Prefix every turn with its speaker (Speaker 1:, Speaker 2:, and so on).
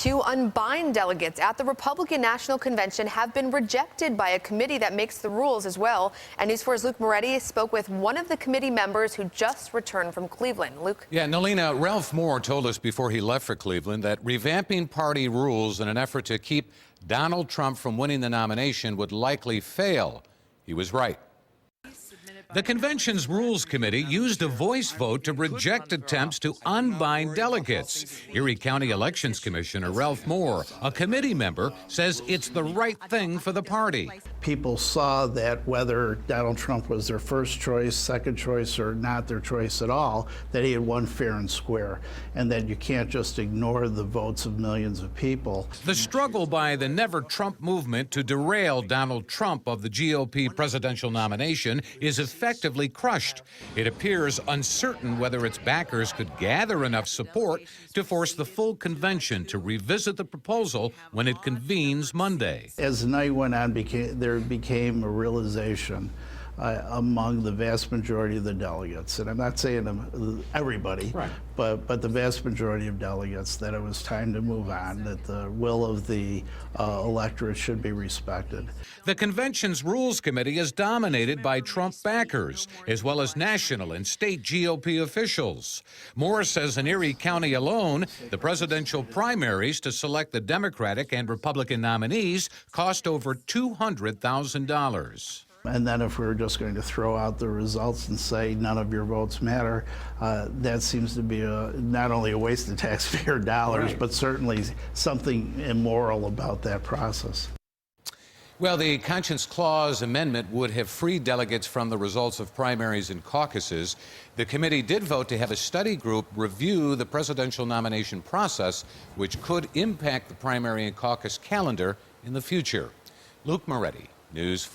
Speaker 1: Two unbind delegates at the Republican National Convention have been rejected by a committee that makes the rules as well. And News 4's Luke Moretti spoke with one of the committee members who just returned from Cleveland. Luke?
Speaker 2: Yeah, Nolina, Ralph Moore told us before he left for Cleveland that revamping party rules in an effort to keep Donald Trump from winning the nomination would likely fail. He was right. The convention's Rules Committee used a voice vote to reject attempts to unbind delegates. Erie County Elections Commissioner Ralph Moore, a committee member, says it's the right thing for the party.
Speaker 3: People saw that whether Donald Trump was their first choice, second choice, or not their choice at all, that he had won fair and square, and that you can't just ignore the votes of millions of people.
Speaker 2: The struggle by the Never Trump movement to derail Donald Trump of the GOP presidential nomination is effectively crushed. It appears uncertain whether its backers could gather enough support to force the full convention to revisit the proposal when it convenes Monday.
Speaker 3: As the night went on, there became a realization among the vast majority of the delegates, and I'm not saying everybody, right, but the vast majority of delegates, that it was time to move on, that the will of the electorate should be respected.
Speaker 2: The convention's Rules Committee is dominated by Trump backers, as well as national and state GOP officials. Moore says in Erie County alone, the presidential primaries to select the Democratic and Republican nominees cost over $200,000.
Speaker 3: And then if we're just going to throw out the results and say none of your votes matter, that seems to be not only a waste of taxpayer dollars, right, but certainly something immoral about that process.
Speaker 2: Well, the Conscience Clause amendment would have freed delegates from the results of primaries and caucuses. The committee did vote to have a study group review the presidential nomination process, which could impact the primary and caucus calendar in the future. Luke Moretti, News 4.